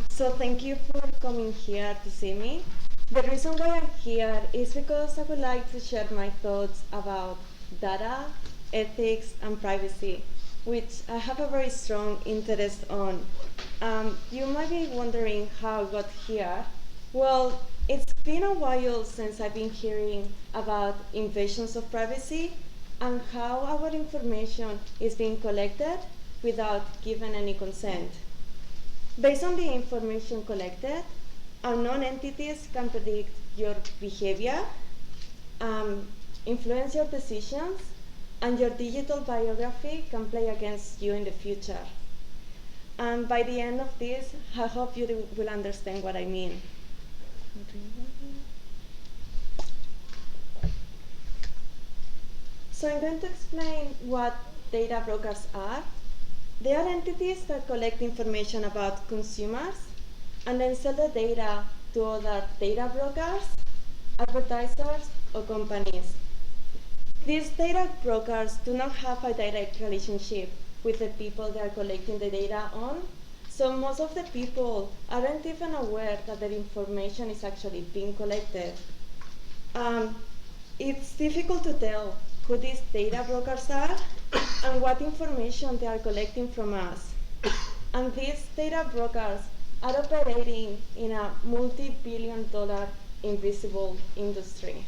So thank you for coming here to see me. The reason why I'm here is because I would like to share my thoughts about data, ethics, and privacy, which I have a very strong interest on. You might be wondering how I got here. Well, it's been a while since I've been hearing about invasions of privacy and how our information is being collected without giving any consent. Based on the information collected, unknown entities can predict your behavior, influence your decisions, and your digital biography can play against you in the future. And by the end of this, I hope you will understand what I mean. So I'm going to explain what data brokers are. They are entities that collect information about consumers and then sell the data to other data brokers, advertisers, or companies. These data brokers do not have a direct relationship with the people they are collecting the data on, so most of the people aren't even aware that their information is actually being collected. It's difficult to tell who these data brokers are and what information they are collecting from us. And these data brokers are operating in a multi-billion-dollar invisible industry.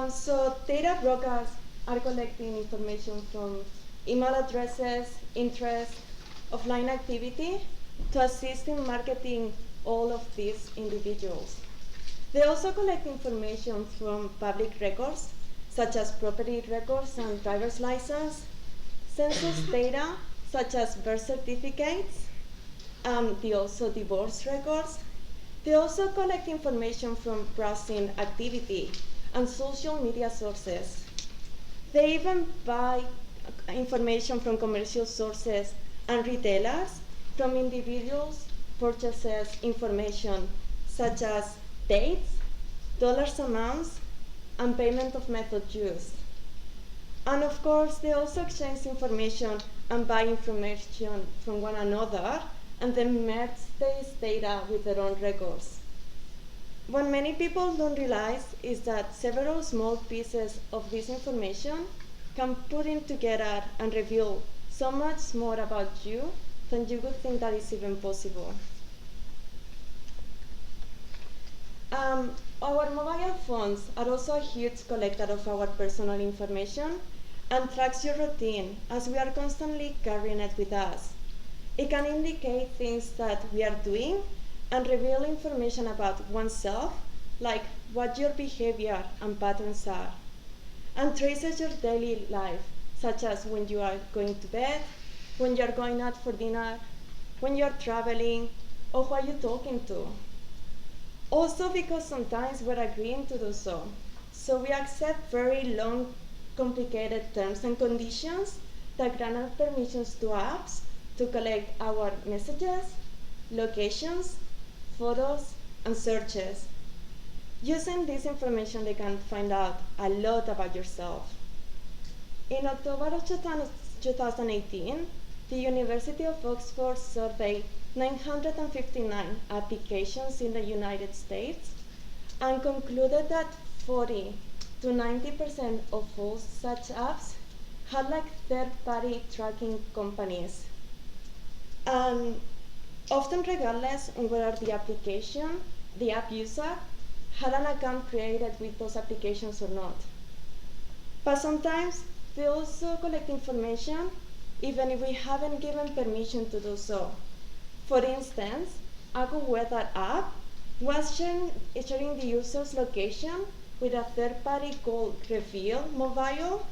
So data brokers are collecting information from email addresses, interests, offline activity to assist in marketing all of these individuals. They also collect information from public records, such as property records and driver's license, census data, such as birth certificates, they also divorce records. They also collect information from browsing activity and social media sources. They even buy information from commercial sources and retailers from individuals' purchases information, such as dates, dollars amounts, and payment of method used. And of course, they also exchange information and buy information from one another and then merge this data with their own records. What many people don't realize is that several small pieces of this information can put in together and reveal so much more about you than you would think that is even possible. Our mobile phones are also a huge collector of our personal information and tracks your routine as we are constantly carrying it with us. It can indicate things that we are doing and reveal information about oneself, like what your behavior and patterns are, and traces your daily life, such as when you are going to bed, when you are going out for dinner, when you are traveling, or who are you talking to. Also because sometimes we're agreeing to do so. So we accept very long, complicated terms and conditions that grant us permissions to apps to collect our messages, locations, photos, and searches. Using this information, they can find out a lot about yourself. In October of 2018, the University of Oxford surveyed 959 applications in the United States and concluded that 40 to 90% of all such apps had like third-party tracking companies. And often regardless on whether the app user had an account created with those applications or not. But sometimes they also collect information even if we haven't given permission to do so. For instance, a Google Weather app was sharing the user's location with a third party called Reveal Mobile,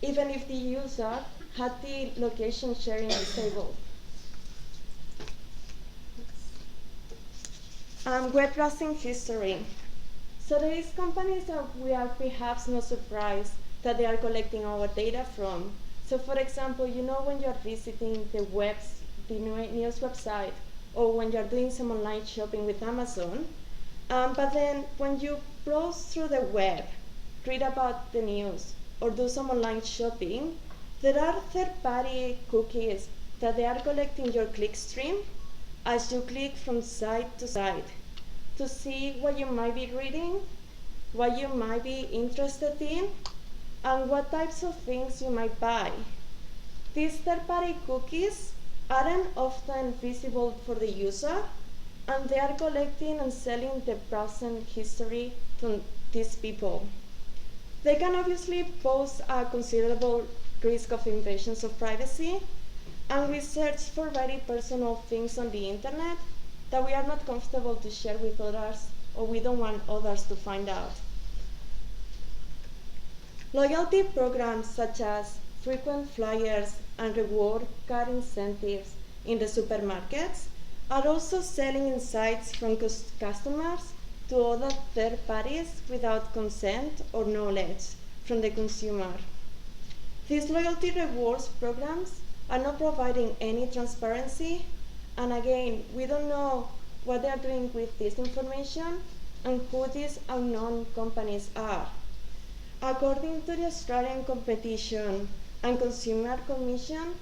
even if the user had the location sharing disabled. Web browsing history. So there is companies that we are perhaps not surprised that they are collecting our data from. So for example, you know when you're visiting the news website, or when you're doing some online shopping with Amazon, but then when you browse through the web, read about the news, or do some online shopping, there are third-party cookies that they are collecting your clickstream as you click from site to site to see what you might be reading, what you might be interested in, and what types of things you might buy. These third-party cookies aren't often visible for the user, and they are collecting and selling the browsing history from these people. They can obviously pose a considerable risk of invasions of privacy, and we search for very personal things on the internet that we are not comfortable to share with others, or we don't want others to find out. Loyalty programs such as frequent flyers and reward card incentives in the supermarkets are also selling insights from customers to other third parties without consent or knowledge from the consumer. These loyalty rewards programs are not providing any transparency, and again, we don't know what they are doing with this information and who these unknown companies are. According to the Australian Competition and Consumer Commission,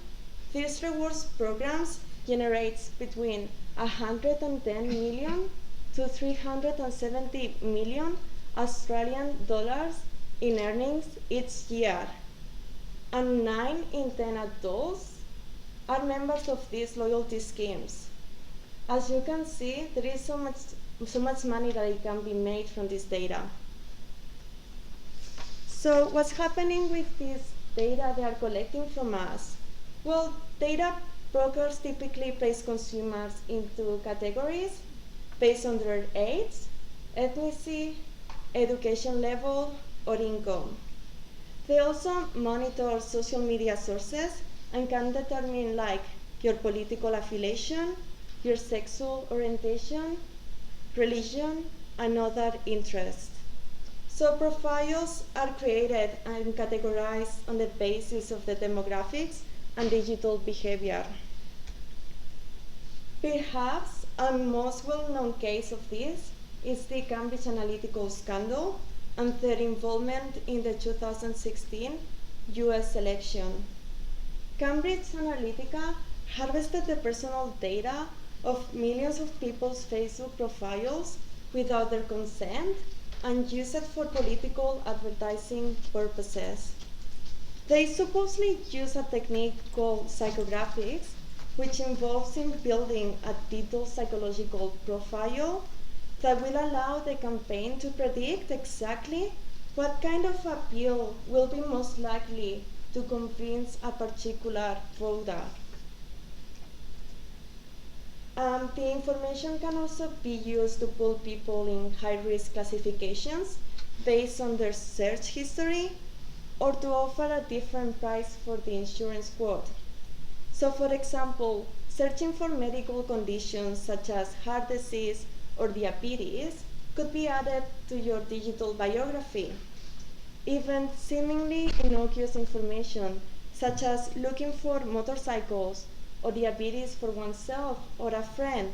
these rewards programs generates between 110 million to 370 million Australian dollars in earnings each year, and 9 in 10 adults are members of these loyalty schemes. As you can see, there is so much money that it can be made from this data. So what's happening with this data they are collecting from us? Well, data brokers typically place consumers into categories based on their age, ethnicity, education level, or income. They also monitor social media sources and can determine like your political affiliation, your sexual orientation, religion, and other interests. So profiles are created and categorized on the basis of the demographics and digital behavior. Perhaps a most well-known case of this is the Cambridge Analytical scandal and their involvement in the 2016 US election. Cambridge Analytica harvested the personal data of millions of people's Facebook profiles without their consent and used it for political advertising purposes. They supposedly use a technique called psychographics, which involves in building a detailed psychological profile that will allow the campaign to predict exactly what kind of appeal will be most likely to convince a particular voter. The information can also be used to pull people in high-risk classifications based on their search history, or to offer a different price for the insurance quote. So for example, searching for medical conditions such as heart disease or diabetes could be added to your digital biography. Even seemingly innocuous information such as looking for motorcycles or diabetes for oneself or a friend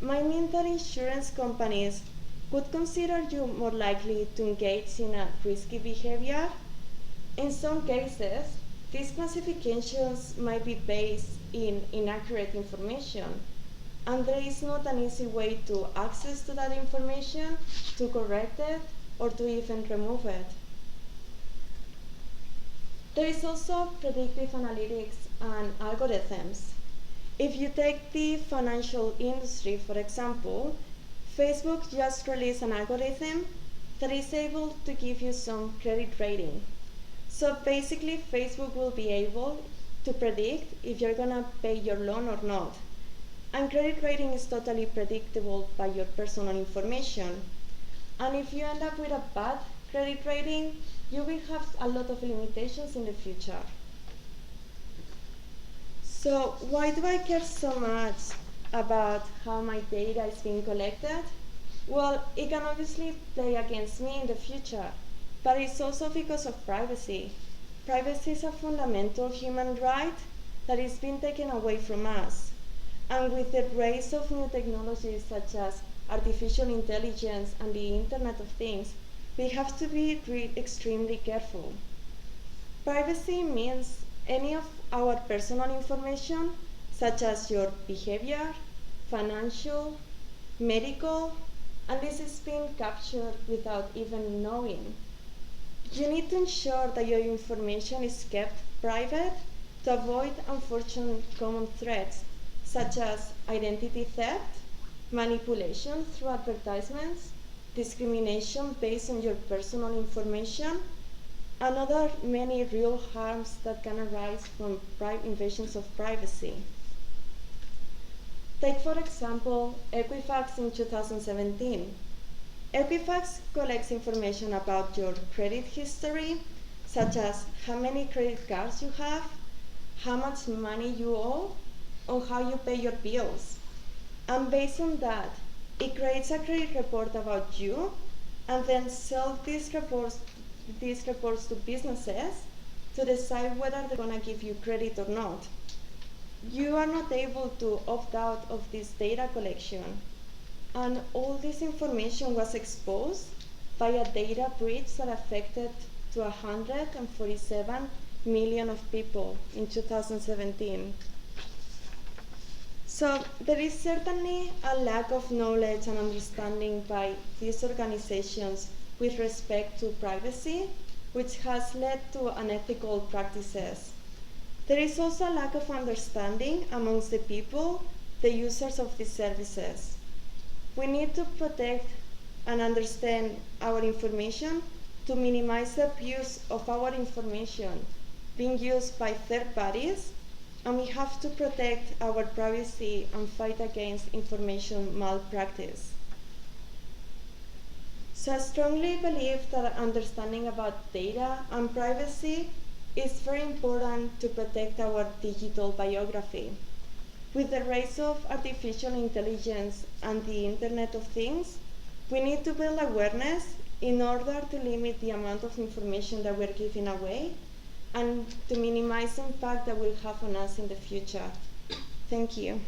might mean that insurance companies would consider you more likely to engage in a risky behavior. In some cases, these classifications might be based in inaccurate information, and there is not an easy way to access to that information, to correct it, or to even remove it. There is also predictive analytics and algorithms. If you take the financial industry, for example, Facebook just released an algorithm that is able to give you some credit rating. So basically, Facebook will be able to predict if you're gonna pay your loan or not. And credit rating is totally predictable by your personal information. And if you end up with a bad credit rating, you will have a lot of limitations in the future. So why do I care so much about how my data is being collected? Well, it can obviously play against me in the future, but it's also because of privacy. Privacy is a fundamental human right that is being taken away from us. And with the rise of new technologies such as artificial intelligence and the Internet of Things, we have to be extremely careful. Privacy means any of our personal information such as your behavior, financial, medical, and this is being captured without even knowing. You need to ensure that your information is kept private to avoid unfortunate common threats such as identity theft, manipulation through advertisements, discrimination based on your personal information, and other many real harms that can arise from invasions of privacy. Take for example Equifax in 2017. Equifax collects information about your credit history, such as how many credit cards you have, how much money you owe, or how you pay your bills. And based on that, it creates a credit report about you and then sells these reports to businesses to decide whether they're going to give you credit or not. You are not able to opt out of this data collection. And all this information was exposed by a data breach that affected to 147 million of people in 2017. So there is certainly a lack of knowledge and understanding by these organizations with respect to privacy, which has led to unethical practices. There is also a lack of understanding amongst the people, the users of these services. We need to protect and understand our information to minimize the abuse of our information being used by third parties, and we have to protect our privacy and fight against information malpractice. So I strongly believe that understanding about data and privacy is very important to protect our digital biography. With the rise of artificial intelligence and the Internet of Things, we need to build awareness in order to limit the amount of information that we're giving away and to minimize the impact that will have on us in the future. Thank you.